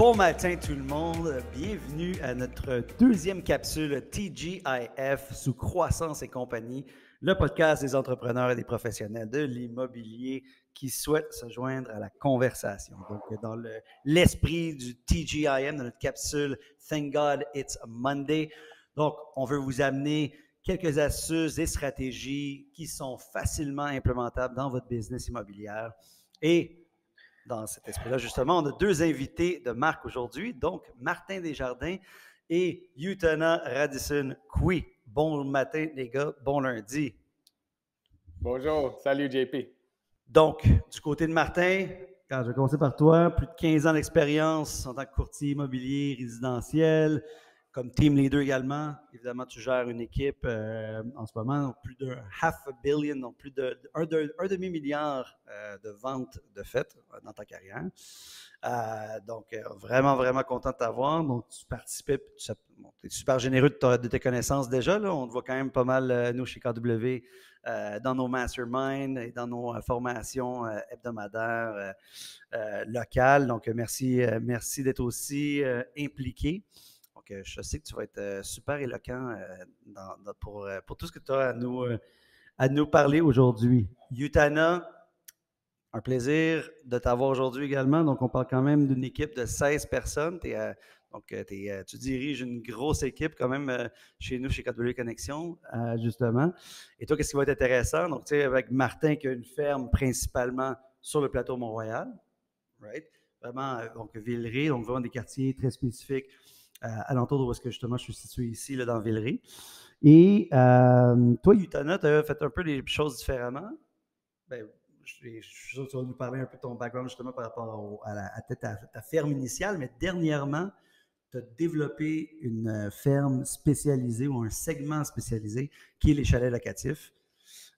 Bon matin tout le monde, bienvenue à notre deuxième capsule TGIF sous Croissance et compagnie, le podcast des entrepreneurs et des professionnels de l'immobilier qui souhaitent se joindre à la conversation. Donc dans l'esprit du TGIM, de notre capsule Thank God It's Monday, donc on veut vous amener quelques astuces et stratégies qui sont facilement implémentables dans votre business immobilier et dans cet esprit-là, justement, on a deux invités de marque aujourd'hui, donc Martin Desjardins et Yutana Radisson Kui. Bon matin, les gars, bon lundi. Bonjour, salut JP. Donc, du côté de Martin, quand je vais commencer par toi, plus de 15 ans d'expérience en tant que courtier immobilier résidentiel, comme team leader également. Évidemment, tu gères une équipe en ce moment, donc plus de $500 million, donc plus d'un demi-milliard de ventes de fait dans ta carrière. Donc, vraiment, vraiment content de t'avoir. Donc, tu participes, tu es super généreux de tes connaissances déjà. Là. On te voit quand même pas mal, nous, chez KW, dans nos masterminds et dans nos formations hebdomadaires locales. Donc, merci d'être aussi impliqué. Donc, je sais que tu vas être super éloquent pour tout ce que tu as à nous parler aujourd'hui. Yutana, un plaisir de t'avoir aujourd'hui également. Donc, on parle quand même d'une équipe de 16 personnes. Tu diriges une grosse équipe quand même chez nous, chez KW Connexion, justement. Et toi, qu'est-ce qui va être intéressant? Donc, tu sais, avec Martin qui a une ferme principalement sur le plateau Mont-Royal, right? Vraiment, donc Villeray, donc vraiment des quartiers très spécifiques alentour de où est-ce que justement je suis situé ici, là, dans Villeray. Et toi, Yutana, tu as fait un peu les choses différemment. Ben, je suis sûr que tu vas nous parler un peu de ton background justement par rapport à ta ferme initiale, mais dernièrement, tu as développé une ferme spécialisée ou un segment spécialisé qui est les chalets locatifs.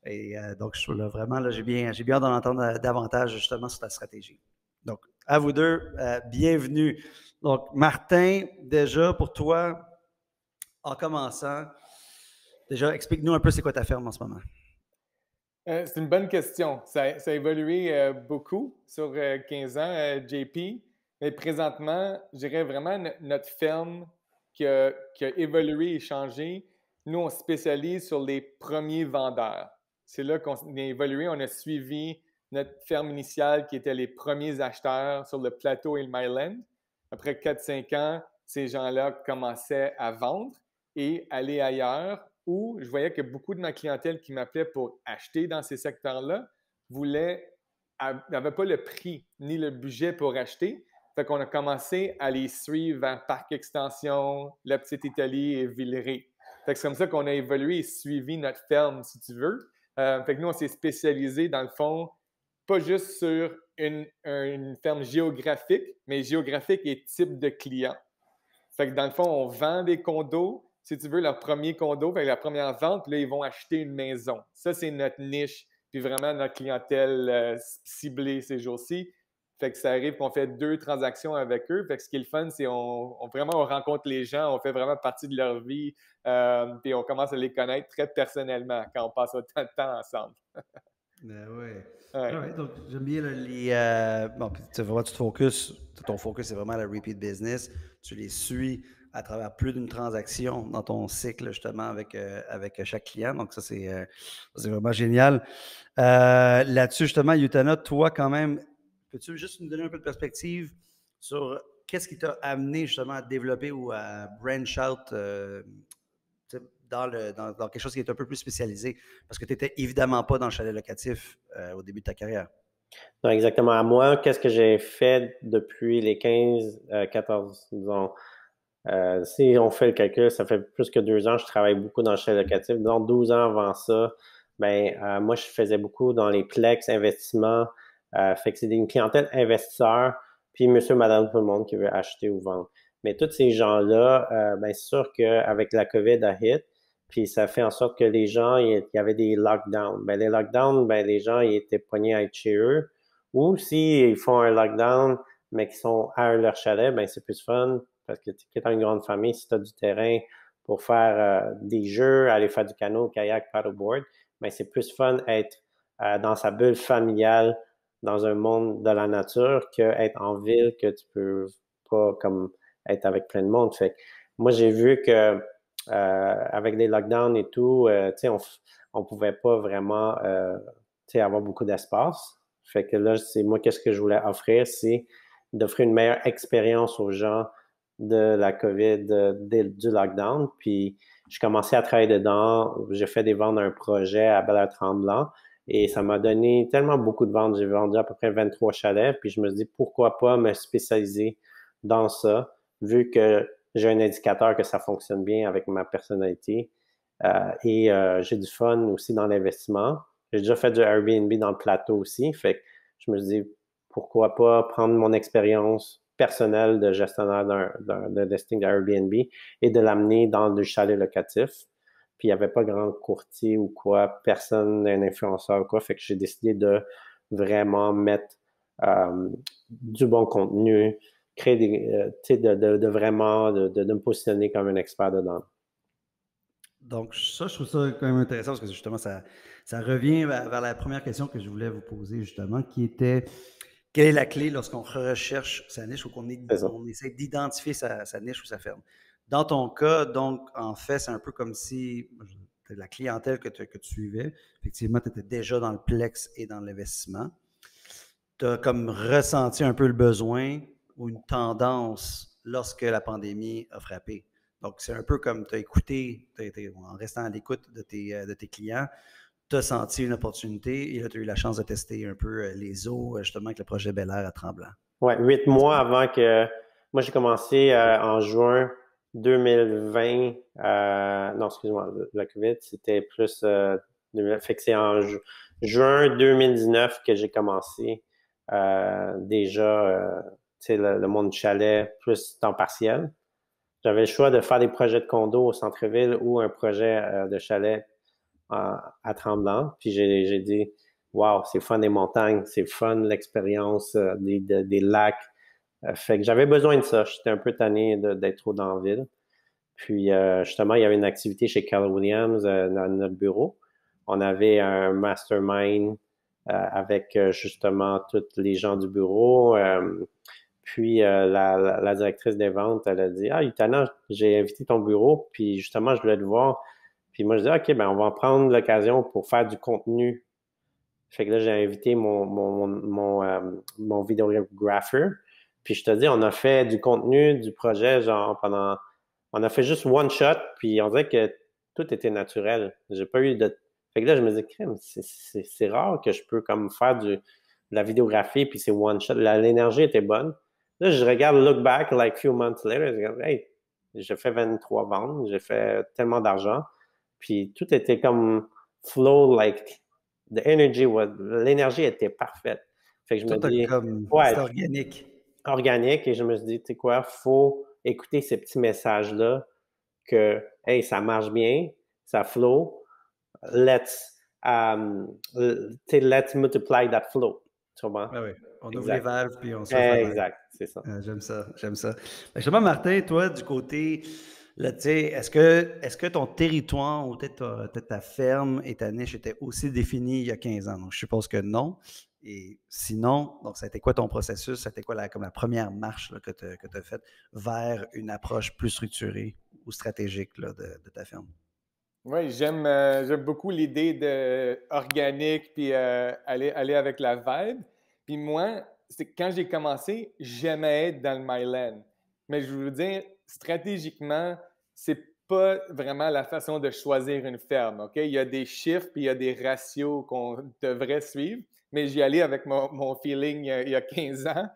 Et donc, j'ai bien hâte d'en entendre davantage justement sur ta stratégie. Donc, à vous deux, bienvenue. Donc, Martin, déjà pour toi, en commençant, déjà, explique-nous un peu c'est quoi ta ferme en ce moment. C'est une bonne question. Ça a évolué beaucoup sur 15 ans, JP. Mais présentement, je dirais vraiment notre ferme qui a évolué et changé. Nous, on se spécialise sur les premiers vendeurs. C'est là qu'on a évolué. On a suivi notre ferme initiale qui était les premiers acheteurs sur le plateau et le Myland. Après 4-5 ans, ces gens-là commençaient à vendre et aller ailleurs où je voyais que beaucoup de ma clientèle qui m'appelait pour acheter dans ces secteurs-là n'avait pas le prix ni le budget pour acheter. Fait qu'on a commencé à les suivre vers Parc Extension, La Petite Italie et Villeray. Fait que c'est comme ça qu'on a évolué et suivi notre ferme, si tu veux. Fait que nous, on s'est spécialisé, dans le fond, pas juste sur une ferme géographique, mais géographique et type de client. Fait que dans le fond, on vend des condos, si tu veux, leur premier condo, fait que la première vente, puis là, ils vont acheter une maison. Ça, c'est notre niche, puis vraiment notre clientèle ciblée ces jours-ci. Fait que ça arrive qu'on fait 2 transactions avec eux. Fait que ce qui est le fun, c'est vraiment on rencontre les gens, on fait vraiment partie de leur vie, puis on commence à les connaître très personnellement quand on passe autant de temps ensemble. Ouais. Ouais. All right. Donc, j'aime bien bon, puis ton focus, c'est vraiment la repeat business. Tu les suis à travers plus d'une transaction dans ton cycle, justement, avec chaque client. Donc, ça, c'est vraiment génial. Là-dessus, justement, Yutana, toi, quand même, peux-tu juste nous donner un peu de perspective sur qu'est-ce qui t'a amené, justement, à développer ou à branch out dans quelque chose qui est un peu plus spécialisé, parce que tu n'étais évidemment pas dans le chalet locatif au début de ta carrière. Non, exactement. À moi, qu'est-ce que j'ai fait depuis les 15, 14, disons, si on fait le calcul, ça fait plus que 2 ans que je travaille beaucoup dans le chalet locatif. Dans 12 ans avant ça, moi, je faisais beaucoup dans les Plex investissements. Fait que c'est une clientèle investisseur, puis monsieur, madame, tout le monde qui veut acheter ou vendre. Mais tous ces gens-là, c'est sûr qu'avec la COVID a hit, puis ça fait en sorte que les gens, il y avait des lockdowns. Les lockdowns, les gens, ils étaient poignés à être chez eux. Ou s'ils font un lockdown, mais qu'ils sont à leur chalet, c'est plus fun parce que tu es dans une grande famille, si tu as du terrain pour faire des jeux, aller faire du canot, kayak, paddleboard, c'est plus fun être dans sa bulle familiale, dans un monde de la nature, qu'être en ville, que tu peux pas comme être avec plein de monde. Fait que moi, j'ai vu que avec les lockdowns et tout, on pouvait pas vraiment avoir beaucoup d'espace. Fait que là, c'est moi, qu'est-ce que je voulais offrir, c'est d'offrir une meilleure expérience aux gens de la COVID, du lockdown. Puis, je commençais à travailler dedans. J'ai fait des ventes d'un projet à Bel-Air-Tremblant et ça m'a donné tellement beaucoup de ventes. J'ai vendu à peu près 23 chalets. Puis, je me suis dit, pourquoi pas me spécialiser dans ça, vu que j'ai un indicateur que ça fonctionne bien avec ma personnalité. J'ai du fun aussi dans l'investissement. J'ai déjà fait du Airbnb dans le plateau aussi. Fait que je me suis dit, pourquoi pas prendre mon expérience personnelle de gestionnaire de listing d'Airbnb et de l'amener dans du chalet locatif. Puis il n'y avait pas grand courtier ou quoi, personne, un influenceur ou quoi. Fait que j'ai décidé de vraiment mettre du bon contenu, créer de vraiment de me positionner comme un expert dedans. Donc, ça, je trouve ça quand même intéressant parce que justement, ça revient vers la première question que je voulais vous poser, justement, qui était quelle est la clé lorsqu'on recherche sa niche ou qu'on essaie d'identifier sa niche ou sa ferme? Dans ton cas, donc, en fait, c'est un peu comme si la clientèle que tu suivais, effectivement, tu étais déjà dans le plex et dans l'investissement. Tu as comme ressenti un peu le besoin ou une tendance lorsque la pandémie a frappé. Donc, c'est un peu comme tu as écouté, en restant à l'écoute de tes clients, tu as senti une opportunité et là, tu as eu la chance de tester un peu les eaux, justement, avec le projet Bel Air à Tremblant. Oui, 8 mois avant que... Moi, j'ai commencé en juin 2020. Non, excuse-moi, la COVID, c'était plus... fait que c'est en juin 2019 que j'ai commencé déjà, le monde du chalet, plus temps partiel. J'avais le choix de faire des projets de condo au centre-ville ou un projet de chalet à Tremblant. Puis j'ai dit, wow, c'est fun des montagnes, c'est fun l'expérience des lacs. Fait que j'avais besoin de ça. J'étais un peu tanné d'être trop dans la ville. Puis justement, il y avait une activité chez Keller Williams dans notre bureau. On avait un mastermind avec justement tous les gens du bureau. Puis la directrice des ventes, elle a dit, ah, Yutana, j'ai invité ton bureau, puis justement, je voulais te voir. Puis moi, je dis, OK, ben on va prendre l'occasion pour faire du contenu. Fait que là, j'ai invité mon vidéographeur. Puis je te dis, on a fait du contenu du projet, genre on a fait juste one shot, puis on dirait que tout était naturel. J'ai pas eu de... Fait que là, je me dis, crème, c'est rare que je peux comme faire de la vidéographie, puis c'est one shot. L'énergie était bonne. Là, je regarde look back, like few months later, je dis, hey, j'ai fait 23 ventes, j'ai fait tellement d'argent. Puis tout était comme flow, like l'énergie était parfaite. Fait que je me dis, ouais, c'est organique. Organique, et je me suis dit, tu sais quoi, faut écouter ces petits messages-là que, hey, ça marche bien, ça flow, let's multiply that flow. Tu comprends? Ah oui, on ouvre les valves puis on se fait. Exact, c'est ça. J'aime ça. Justement, Martin, toi, du côté, là, est-ce que ton territoire ou peut-être ta ferme et ta niche étaient aussi définis il y a 15 ans? Donc, je suppose que non. Et sinon, donc, ça a été quoi ton processus? Ça a été quoi comme la première marche là, que tu as faite vers une approche plus structurée ou stratégique là, de ta ferme? Oui, j'aime beaucoup l'idée de organique puis aller avec la vibe. Puis moi, c'est quand j'ai commencé, j'aimais être dans le Myland. Mais je veux dire, stratégiquement, c'est pas vraiment la façon de choisir une ferme. OK? Il y a des chiffres puis il y a des ratios qu'on devrait suivre. Mais j'y allais avec mon feeling il y a 15 ans.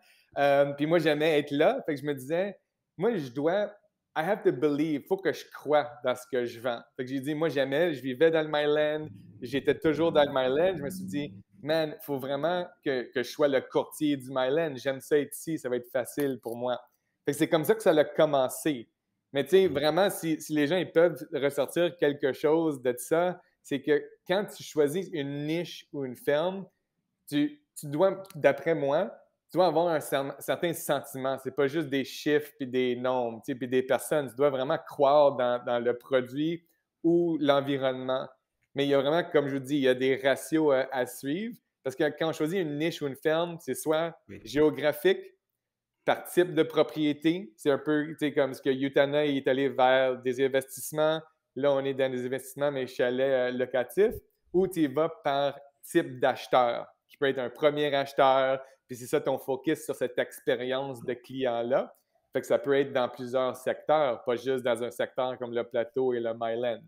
Puis moi, j'aimais être là. Fait que je me disais, moi, je dois... I have to believe, il faut que je croie dans ce que je vends. Fait que j'ai dit, moi, je vivais dans le Myland, j'étais toujours dans le Myland. Je me suis dit, man, il faut vraiment que je sois le courtier du Myland. J'aime ça être ici, ça va être facile pour moi. Fait que c'est comme ça que ça a commencé. Mais tu sais, vraiment, si les gens ils peuvent ressortir quelque chose de ça, c'est que quand tu choisis une niche ou une ferme, tu dois, d'après moi, tu dois avoir un certain sentiment. C'est pas juste des chiffres puis des nombres, puis des personnes. Tu dois vraiment croire dans le produit ou l'environnement. Mais il y a vraiment, comme je vous dis, il y a des ratios à suivre. Parce que quand on choisit une niche ou une ferme, c'est soit géographique, par type de propriété. C'est un peu comme ce que Utana est allé vers des investissements. Là, on est dans des investissements, mais chalets locatifs. Ou tu y vas par type d'acheteur, qui peut être un premier acheteur, puis c'est ça ton focus sur cette expérience de client-là. Fait que ça peut être dans plusieurs secteurs, pas juste dans un secteur comme le Plateau et le Myland.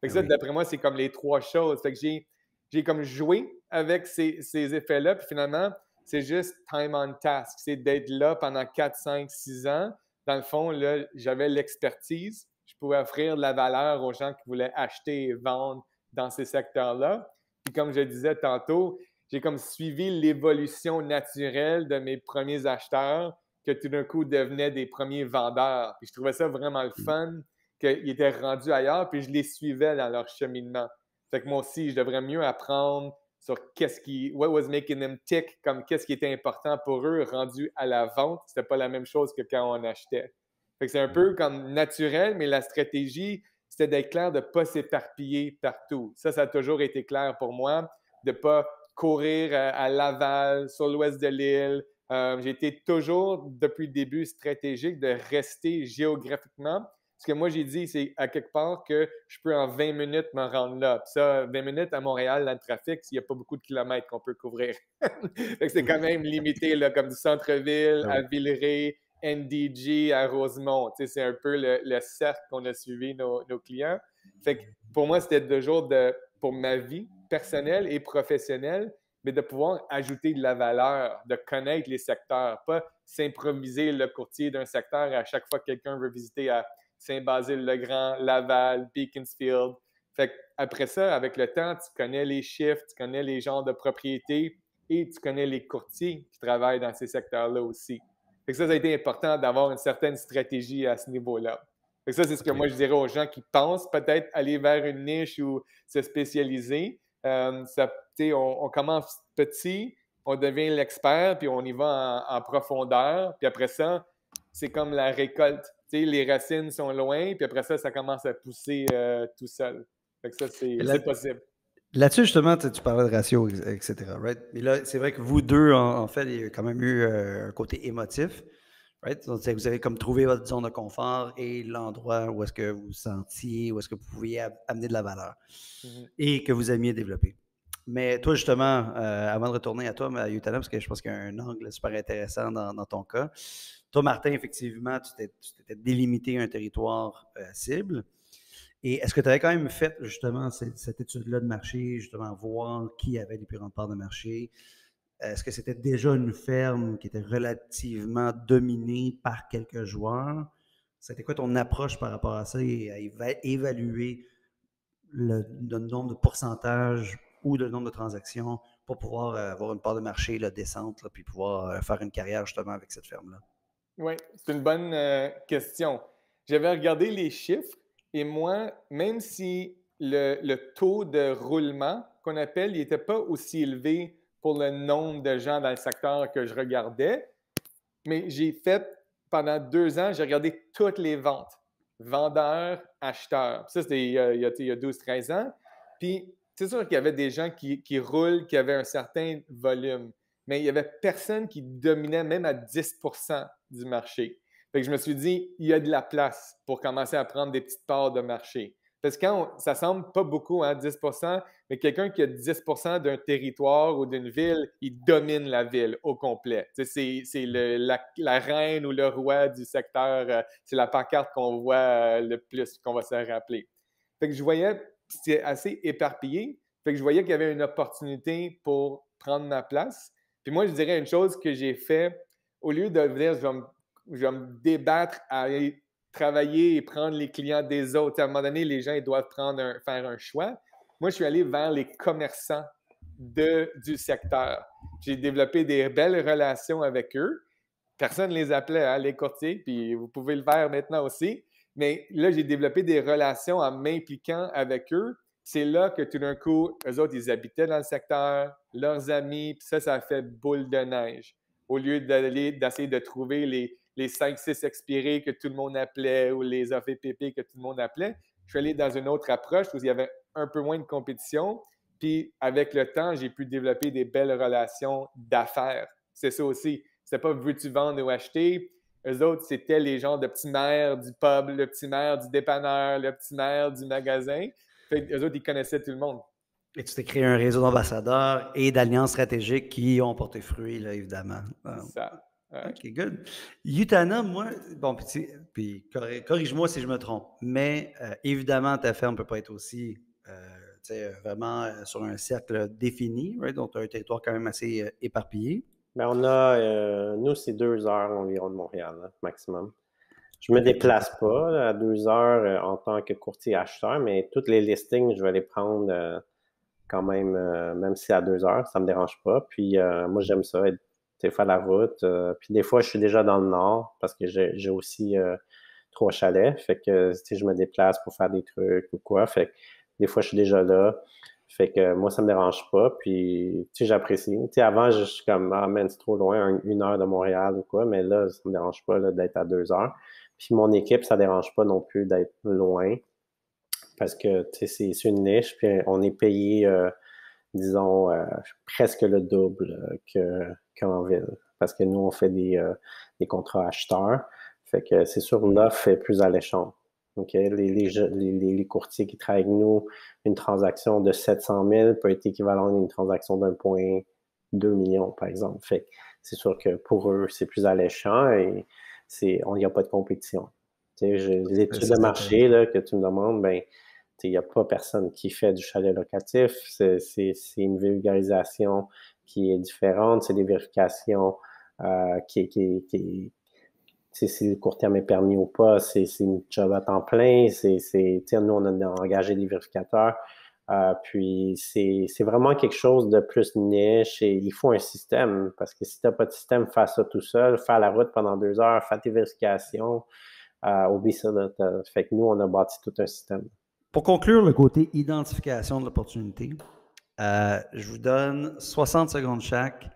Fait que ça, d'après moi, c'est comme les trois choses. Fait que j'ai comme joué avec ces effets-là, puis finalement, c'est juste time on task. C'est d'être là pendant 4, 5, 6 ans. Dans le fond, là, j'avais l'expertise. Je pouvais offrir de la valeur aux gens qui voulaient acheter et vendre dans ces secteurs-là. Puis comme je disais tantôt, j'ai comme suivi l'évolution naturelle de mes premiers acheteurs que tout d'un coup devenaient des premiers vendeurs. Puis je trouvais ça vraiment le fun qu'ils étaient rendus ailleurs, puis je les suivais dans leur cheminement. Fait que moi aussi, je devrais mieux apprendre sur what was making them tick, comme qu'est-ce qui était important pour eux rendu à la vente. C'était pas la même chose que quand on achetait. Fait que c'est un peu comme naturel, mais la stratégie, c'était d'être clair de ne pas s'éparpiller partout. Ça a toujours été clair pour moi, de ne pas courir à Laval, sur l'ouest de l'île. J'ai été toujours, depuis le début, stratégique de rester géographiquement. Ce que moi, j'ai dit, c'est à quelque part que je peux en 20 minutes me rendre là. Puis ça, 20 minutes à Montréal, dans le trafic, il n'y a pas beaucoup de kilomètres qu'on peut couvrir. Fait que c'est quand même limité, là, comme du centre-ville à Villeray, NDG à Rosemont. C'est un peu le cercle qu'on a suivi nos clients. Fait que pour moi, c'était toujours pour ma vie personnelle et professionnelle, mais de pouvoir ajouter de la valeur, de connaître les secteurs, pas s'improviser le courtier d'un secteur à chaque fois que quelqu'un veut visiter à Saint-Basile-le-Grand, Laval, Beaconsfield. Fait qu'après ça, avec le temps, tu connais les chiffres, tu connais les genres de propriétés et tu connais les courtiers qui travaillent dans ces secteurs-là aussi. Fait que ça a été important d'avoir une certaine stratégie à ce niveau-là. Fait que ça, c'est ce que moi, je dirais aux gens qui pensent peut-être aller vers une niche ou se spécialiser. On commence petit, on devient l'expert, puis on y va en profondeur. Puis après ça, c'est comme la récolte. Les racines sont loin, puis après ça, ça commence à pousser tout seul. Fait que ça, c'est possible. Là-dessus, justement, tu parlais de ratio, etc. Right? Mais là, c'est vrai que vous deux, en fait, il y a quand même eu un côté émotif. Right? Donc, vous avez comme trouvé votre zone de confort et l'endroit où est-ce que vous sentiez, où est-ce que vous pouviez amener de la valeur et que vous aimiez développer. Mais toi, justement, avant de retourner à toi, à Utana, parce que je pense qu'il y a un angle super intéressant dans ton cas. Toi, Martin, effectivement, tu t'étais délimité un territoire cible. Et est-ce que tu avais quand même fait justement cette étude-là de marché, justement voir qui avait les plus grandes parts de marché? Est-ce que c'était déjà une ferme qui était relativement dominée par quelques joueurs? C'était quoi ton approche par rapport à ça et à évaluer le nombre de pourcentages ou le nombre de transactions pour pouvoir avoir une part de marché décente, puis pouvoir faire une carrière justement avec cette ferme-là? Oui, c'est une bonne question. J'avais regardé les chiffres et moi, même si le taux de roulement qu'on appelle, il n'était pas aussi élevé pour le nombre de gens dans le secteur que je regardais, mais j'ai fait, pendant 2 ans, j'ai regardé toutes les ventes. Vendeurs, acheteurs. Ça, c'était il y a 12-13 ans. Puis, c'est sûr qu'il y avait des gens qui roulent, qui avaient un certain volume, mais il n'y avait personne qui dominait même à 10% du marché. Fait que je me suis dit, il y a de la place pour commencer à prendre des petites parts de marché. Parce que ça semble pas beaucoup, hein, 10%, mais quelqu'un qui a 10% d'un territoire ou d'une ville, il domine la ville au complet. C'est la reine ou le roi du secteur, c'est la pancarte qu'on voit le plus, qu'on va se rappeler. Fait que je voyais, c'était assez éparpillé, fait que je voyais qu'il y avait une opportunité pour prendre ma place. Puis moi, je dirais une chose que j'ai fait, au lieu de dire je vais me débattre à aller travailler et prendre les clients des autres. À un moment donné, les gens ils doivent faire un choix. Moi, je suis allé vers les commerçants du secteur. J'ai développé des belles relations avec eux. Personne ne les appelait, hein, les courtiers, puis vous pouvez le faire maintenant aussi. Mais là, j'ai développé des relations en m'impliquant avec eux. C'est là que tout d'un coup, eux autres, ils habitaient dans le secteur, leurs amis, puis ça a fait boule de neige. Au lieu d'essayer de trouver les 5-6 expirés que tout le monde appelait ou les AVPP que tout le monde appelait, je suis allé dans une autre approche où il y avait un peu moins de compétition. Puis, avec le temps, j'ai pu développer des belles relations d'affaires. C'est ça aussi. C'était pas veux-tu vendre ou acheter. Eux autres, c'était les genres de petits maires du pub, le petit maire du dépanneur, le petit maire du magasin. Fait eux autres, ils connaissaient tout le monde. Et tu t'es créé un réseau d'ambassadeurs et d'alliances stratégiques qui ont porté fruit, là, évidemment. C'est ça. Ouais. OK, good. Utana, moi, bon, puis corrige-moi si je me trompe, mais évidemment, ta ferme ne peut pas être aussi vraiment sur un cercle défini, right? Donc, tu as un territoire quand même assez éparpillé. Ben, on a, nous, c'est 2 heures environ de Montréal, là, maximum. Je me déplace pas là, à 2 heures en tant que courtier acheteur, mais tous les listings, je vais les prendre quand même si c'est à 2 heures, ça me dérange pas. Puis moi, j'aime ça, faire la route. Puis des fois, je suis déjà dans le nord parce que j'ai aussi 3 chalets. Fait que je me déplace pour faire des trucs ou quoi. Fait que des fois, je suis déjà là. Fait que moi, ça me dérange pas. Puis, j'apprécie. Avant, je suis comme, ah, man, c'est trop loin, 1 heure de Montréal ou quoi. Mais là, ça me dérange pas là, d'être à 2 heures. Puis mon équipe, ça dérange pas non plus d'être loin. Parce que, c'est une niche. Puis on est payé, disons, presque le double qu'en ville. Parce que nous, on fait des contrats acheteurs. Fait que c'est sûr, l'offre est plus alléchante. Okay? Les courtiers qui travaillent avec nous, une transaction de 700 000 peut être équivalente à une transaction d'1,2 million, par exemple. Fait que c'est sûr que pour eux, c'est plus alléchant et il n'y a pas de compétition. L'étude de marché là, que tu me demandes, ben, il n'y a pas personne qui fait du chalet locatif. C'est une vulgarisation qui est différente. C'est des vérifications si le court terme est permis ou pas. C'est une job à temps plein. Nous, on a engagé des vérificateurs. Puis c'est vraiment quelque chose de plus niche et il faut un système parce que si tu n'as pas de système, fais ça tout seul, fais la route pendant 2 heures, fais tes vérifications, oublie ça. Fait que nous, on a bâti tout un système. Pour conclure le côté identification de l'opportunité, je vous donne 60 secondes chaque.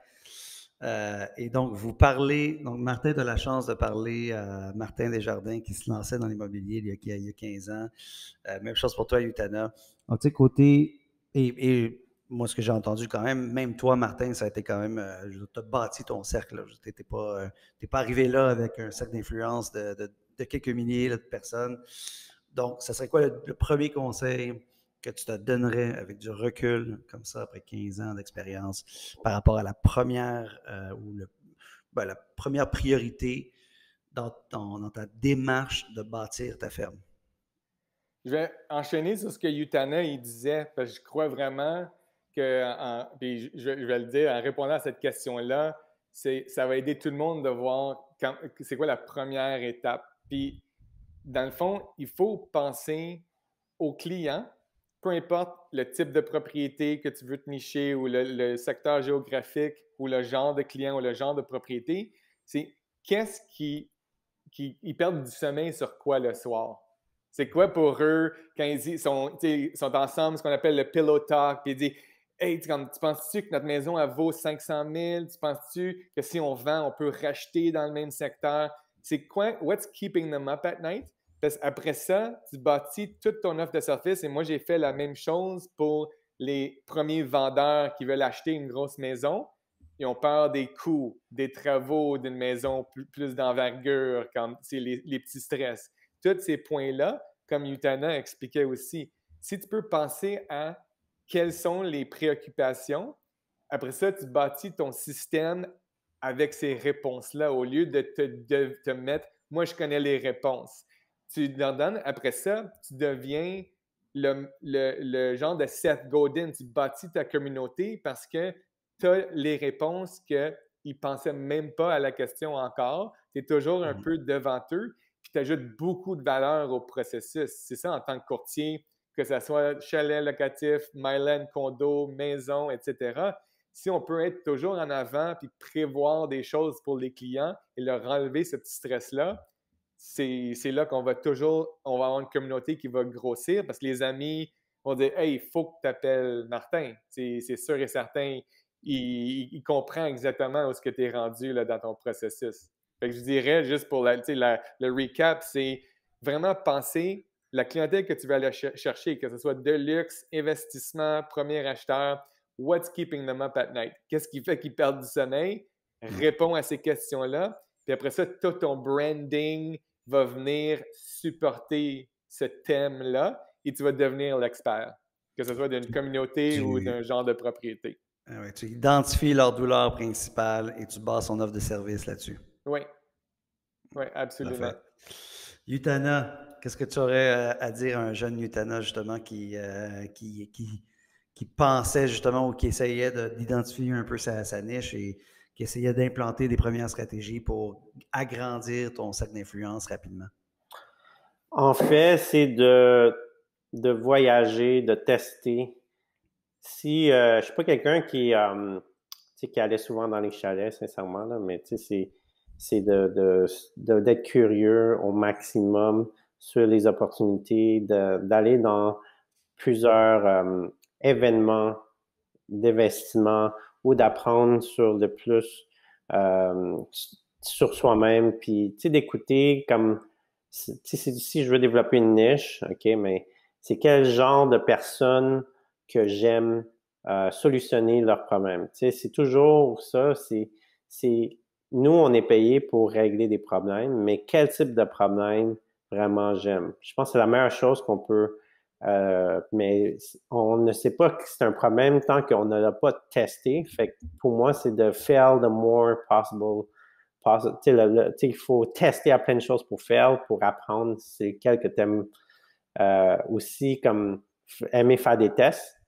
Et donc, vous parlez, donc Martin a la chance de parler à Martin Desjardins qui se lançait dans l'immobilier il y a 15 ans. Même chose pour toi, Utana. Donc, tu sais, côté, et moi, ce que j'ai entendu quand même toi, Martin, ça a été quand même, tu as bâti ton cercle. Tu n'es pas arrivé là avec un cercle d'influence de quelques milliers de personnes. Donc, ça serait quoi le premier conseil que tu te donnerais avec du recul, comme ça, après 15 ans d'expérience, par rapport à la première la première priorité dans ta démarche de bâtir ta ferme? Je vais enchaîner sur ce que Utana il disait, parce que je crois vraiment que, puis je vais le dire, en répondant à cette question-là, ça va aider tout le monde de voir c'est quoi la première étape. Puis, dans le fond, il faut penser au client, peu importe le type de propriété que tu veux te nicher ou le secteur géographique ou le genre de client ou le genre de propriété, c'est qu'est-ce ils perdent du sommeil sur quoi le soir? C'est quoi pour eux quand ils sont ensemble, ce qu'on appelle le pillow talk, puis ils disent hey, tu penses-tu que notre maison elle vaut 500 000? Tu penses-tu que si on vend, on peut racheter dans le même secteur? C'est quoi? What's keeping them up at night? Parce qu'après ça, tu bâtis toute ton offre de service et moi, j'ai fait la même chose pour les premiers vendeurs qui veulent acheter une grosse maison. Ils ont peur des coûts, des travaux d'une maison plus d'envergure, comme c'est les petits stress. Tous ces points-là, comme Utana expliquait aussi, si tu peux penser à quelles sont les préoccupations, après ça, tu bâtis ton système avec ces réponses-là au lieu de te mettre « moi, je connais les réponses ». Tu leur donnes, après ça, tu deviens le genre de Seth Godin, tu bâtis ta communauté parce que tu as les réponses qu'ils ne pensaient même pas à la question encore. Tu es toujours un peu devant eux, puis tu ajoutes beaucoup de valeur au processus. C'est ça en tant que courtier, que ce soit chalet locatif, Myland, condo, maison, etc. Si on peut être toujours en avant puis prévoir des choses pour les clients et leur enlever ce petit stress-là, c'est là qu'on va avoir une communauté qui va grossir parce que les amis vont dire « Hey, il faut que tu appelles Martin. » C'est sûr et certain. Il comprend exactement où est-ce que tu es rendu là, dans ton processus. Fait que je dirais, juste pour le recap, c'est vraiment penser la clientèle que tu vas aller chercher, que ce soit de luxe, investissement, premier acheteur, what's keeping them up at night? Qu'est-ce qui fait qu'ils perdent du sommeil? réponds à ces questions-là. Puis après ça, tout ton branding va venir supporter ce thème-là et tu vas devenir l'expert, que ce soit d'une communauté ou d'un genre de propriété. Ouais, tu identifies leur douleur principale et tu bases ton offre de service là-dessus. Oui, oui, absolument. Utana, qu'est-ce que tu aurais à dire à un jeune Utana justement qui pensait justement ou qui essayait d'identifier un peu sa niche et qui essayait d'implanter des premières stratégies pour agrandir ton cercle d'influence rapidement? En fait, c'est de voyager, de tester. Si je suis pas quelqu'un qui allait souvent dans les chalets, sincèrement, là, mais c'est d'être curieux au maximum sur les opportunités, d'aller dans plusieurs événements d'investissement ou d'apprendre sur le plus sur soi-même, puis d'écouter comme si je veux développer une niche, OK, mais c'est quel genre de personnes que j'aime solutionner leurs problèmes. C'est toujours ça, nous, on est payé pour régler des problèmes, mais quel type de problème vraiment j'aime? Je pense que c'est la meilleure chose qu'on peut mais on ne sait pas que c'est un problème tant qu'on ne l'a pas testé. Fait que pour moi, c'est de fail the more possible. Il faut tester à plein de choses pour fail, pour apprendre. C'est quelques thèmes aussi comme aimer faire des tests.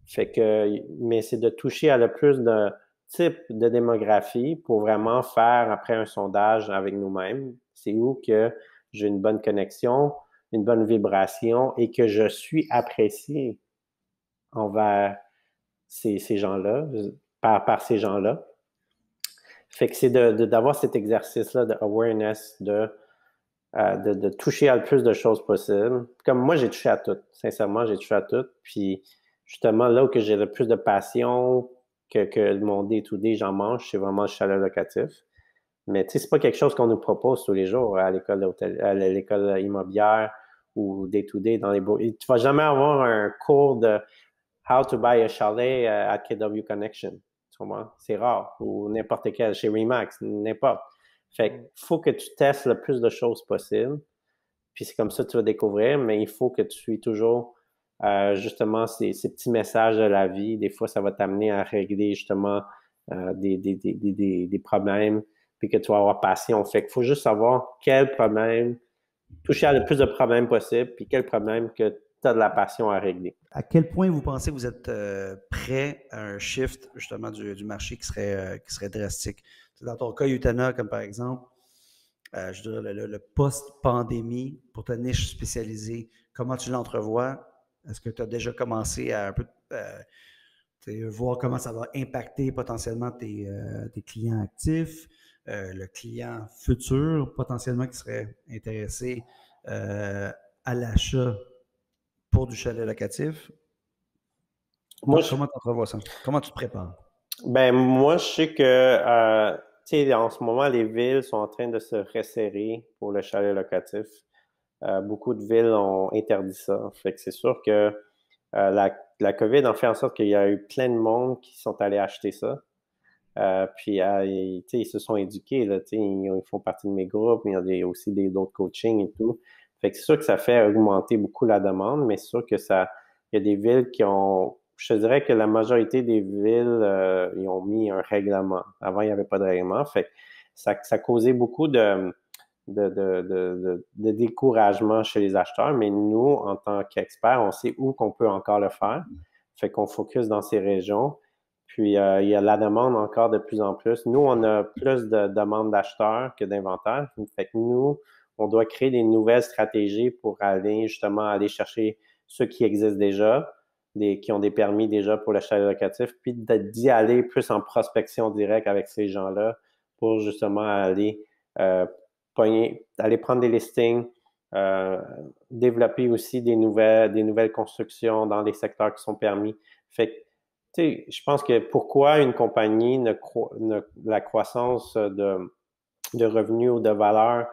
Fait que, mais c'est de toucher à le plus de types de démographie pour vraiment faire après un sondage avec nous-mêmes. C'est où que j'ai une bonne connexion, une bonne vibration et que je suis apprécié envers ces gens-là, par ces gens-là. Fait que c'est d'avoir cet exercice-là de awareness, de toucher à le plus de choses possible. Comme moi, j'ai touché à tout. Sincèrement, j'ai touché à tout. Puis justement, là où que j'ai le plus de passion que mon day-to-day, j'en mange, c'est vraiment le chalet locatif. Mais tu sais, c'est pas quelque chose qu'on nous propose tous les jours à l'école immobilière ou day-to-day dans les beaux. Tu vas jamais avoir un cours de How to buy a chalet at KW Connection. Tu comprends? C'est rare. Ou n'importe quel, chez Remax, n'importe. Fait qu'il faut que tu testes le plus de choses possible. Puis c'est comme ça que tu vas découvrir, mais il faut que tu suives toujours justement ces petits messages de la vie. Des fois, ça va t'amener à régler justement des problèmes, puis que tu vas avoir passion. Fait qu'il faut juste savoir quel problème, toucher à le plus de problèmes possible, puis quel problème que tu as de la passion à régler. À quel point vous pensez que vous êtes prêt à un shift justement du marché qui serait drastique? Dans ton cas, Utana, comme par exemple, je dirais le post-pandémie pour ta niche spécialisée, comment tu l'entrevois? Est-ce que tu as déjà commencé à un peu voir comment ça va impacter potentiellement tes clients actifs, le client futur potentiellement qui serait intéressé à l'achat pour du chalet locatif? Comment tu entrevois ça? Comment tu te prépares? Ben, moi, je sais que en ce moment, les villes sont en train de se resserrer pour le chalet locatif. Beaucoup de villes ont interdit ça. Fait que c'est sûr que la COVID a fait en sorte qu'il y a eu plein de monde qui sont allés acheter ça. Puis, ils se sont éduqués, là, ils font partie de mes groupes, mais il y a aussi d'autres coachings et tout. Fait que c'est sûr que ça fait augmenter beaucoup la demande, mais c'est sûr que il y a des villes qui ont, je te dirais que la majorité des villes, ils ont mis un règlement. Avant, il n'y avait pas de règlement. Fait que ça causait beaucoup de découragement chez les acheteurs, mais nous, en tant qu'experts, on sait où qu'on peut encore le faire. Fait qu'on focus dans ces régions. Puis, il y a la demande encore de plus en plus. Nous, on a plus de demandes d'acheteurs que d'inventaires. Fait que nous, on doit créer des nouvelles stratégies pour aller chercher ceux qui existent déjà, qui ont des permis déjà pour le chalet locatif, puis d'y aller plus en prospection directe avec ces gens-là pour justement aller aller prendre des listings, développer aussi des nouvelles constructions dans les secteurs qui sont permis. Fait que, tu sais, je pense que pourquoi une compagnie la croissance de revenus ou de valeur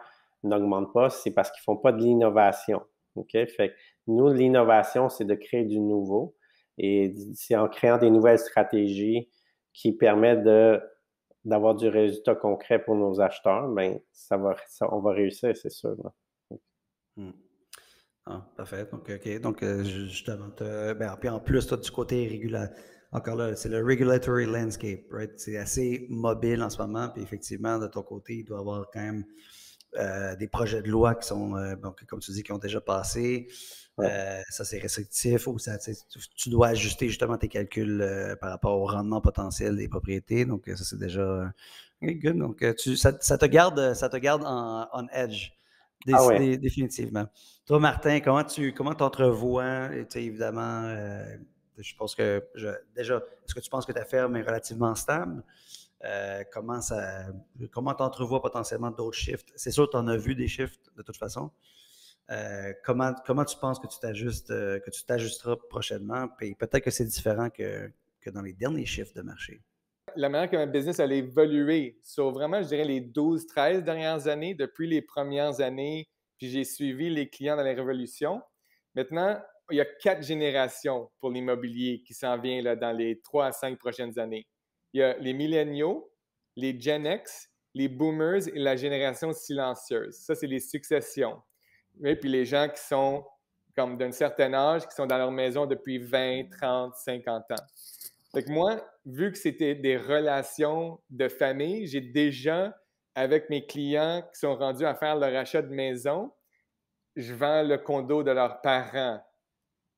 n'augmente pas, c'est parce qu'ils font pas de l'innovation. OK? Fait que nous, l'innovation, c'est de créer du nouveau et c'est en créant des nouvelles stratégies qui permettent de d'avoir du résultat concret pour nos acheteurs, ben on va réussir, c'est sûr. Ah, parfait. Donc, OK. Donc, justement, puis en plus, toi, du côté encore là, c'est le regulatory landscape, right? C'est assez mobile en ce moment, puis effectivement, de ton côté, il doit y avoir quand même des projets de loi qui sont, donc, comme tu dis, qui ont déjà passé. Ça, c'est restrictif ou tu dois ajuster justement tes calculs par rapport au rendement potentiel des propriétés. Donc, ça, c'est déjà good. Donc, ça te garde on edge, définitivement. Toi, Martin, comment t'entrevois? Évidemment, je pense que déjà, est-ce que tu penses que ta ferme est relativement stable? Comment t'entrevois potentiellement d'autres shifts? C'est sûr que tu en as vu des shifts de toute façon. Comment tu penses que tu t'ajusteras prochainement? Puis peut-être que c'est différent que dans les derniers shifts de marché. La manière que ma business a évolué sur vraiment, je dirais, les 12-13 dernières années, depuis les premières années, puis j'ai suivi les clients dans les révolutions. Maintenant, il y a 4 générations pour l'immobilier qui s'en vient là, dans les 3 à 5 prochaines années. Il y a les milléniaux, les Gen X, les boomers et la génération silencieuse. Ça, c'est les successions. Et puis les gens qui sont comme d'un certain âge, qui sont dans leur maison depuis 20, 30, 50 ans. Fait que moi, vu que c'était des relations de famille, j'ai déjà, avec mes clients qui sont rendus à faire leur achat de maison, je vends le condo de leurs parents.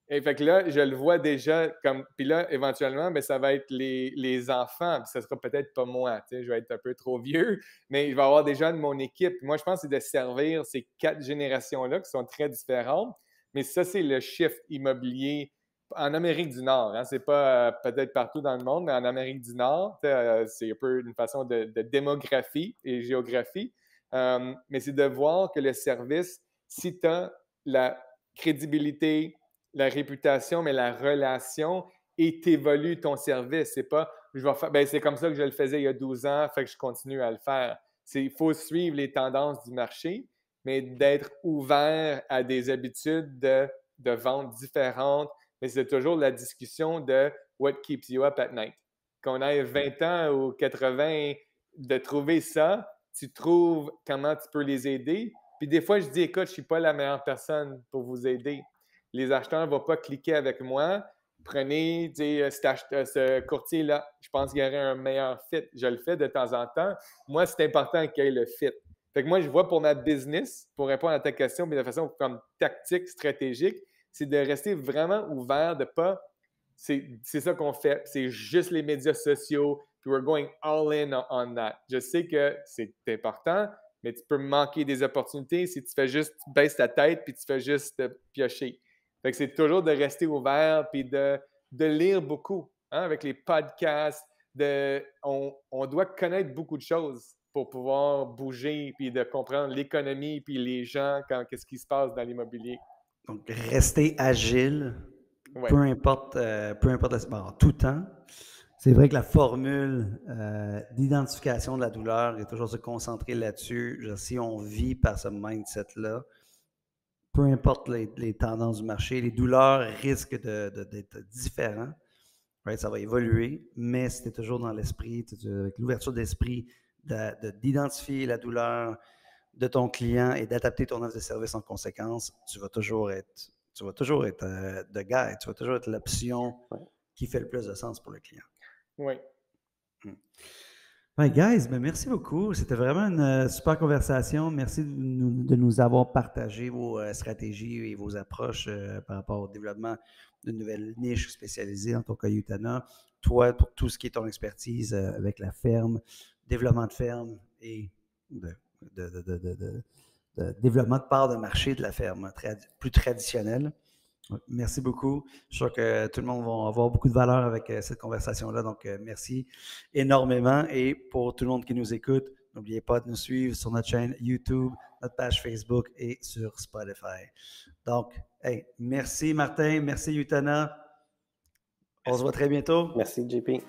Et fait que là, je le vois déjà comme. Puis là, éventuellement, bien, ça va être les enfants. Puis ça sera peut-être pas moi. Tu sais, je vais être un peu trop vieux, mais il va y avoir des gens de mon équipe. Moi, je pense que c'est de servir ces 4 générations-là qui sont très différentes. Mais ça, c'est le shift immobilier en Amérique du Nord. Hein. C'est pas peut-être partout dans le monde, mais en Amérique du Nord, c'est un peu une façon de démographie et géographie. Mais c'est de voir que le service, si tu as la crédibilité, la réputation, mais la relation et t'évolues ton service. C'est pas, je vais faire, ben c'est comme ça que je le faisais il y a 12 ans, fait que je continue à le faire. Il faut suivre les tendances du marché, mais d'être ouvert à des habitudes de vente différentes. Mais c'est toujours la discussion de what keeps you up at night. Qu'on ait 20 ans ou 80, de trouver ça, tu trouves comment tu peux les aider. Puis des fois, je dis, écoute, je ne suis pas la meilleure personne pour vous aider. Les acheteurs ne vont pas cliquer avec moi. Prenez ce courtier-là. Je pense qu'il y aurait un meilleur fit. Je le fais de temps en temps. Moi, c'est important qu'il y ait le fit. Fait que moi, je vois pour ma business, pour répondre à ta question, mais de façon comme tactique, stratégique, c'est de rester vraiment ouvert, de pas. C'est ça qu'on fait. C'est juste les médias sociaux. Puis we're going all in on that. Je sais que c'est important, mais tu peux manquer des opportunités si tu fais juste, tu baisses ta tête puis tu fais juste piocher. Fait que c'est toujours de rester ouvert puis de lire beaucoup, hein, avec les podcasts. On doit connaître beaucoup de choses pour pouvoir bouger puis de comprendre l'économie puis les gens, qu'est-ce qui se passe dans l'immobilier. Donc, rester agile, peu importe en tout temps. C'est vrai que la formule d'identification de la douleur est toujours se concentrer là-dessus. Si on vit par ce mindset-là, peu importe les tendances du marché, les douleurs risquent d'être différentes. Right? Ça va évoluer, mais c'était toujours dans l'esprit, avec l'ouverture d'esprit, d'identifier la douleur de ton client et d'adapter ton offre de service en conséquence, tu vas toujours être de guide, tu vas toujours être l'option qui fait le plus de sens pour le client. Oui. Ouais, guys, merci beaucoup. C'était vraiment une super conversation. Merci de nous avoir partagé vos stratégies et vos approches par rapport au développement d'une nouvelle niche spécialisée, en ton cas, Utana. Toi, pour tout ce qui est ton expertise avec la ferme, développement de ferme et de développement de part de marché de la ferme, plus traditionnelle. Merci beaucoup. Je suis sûr que tout le monde va avoir beaucoup de valeur avec cette conversation-là. Donc, merci énormément. Et pour tout le monde qui nous écoute, n'oubliez pas de nous suivre sur notre chaîne YouTube, notre page Facebook et sur Spotify. Donc, hey, merci Martin, merci Utana. On se voit très bientôt. Merci JP.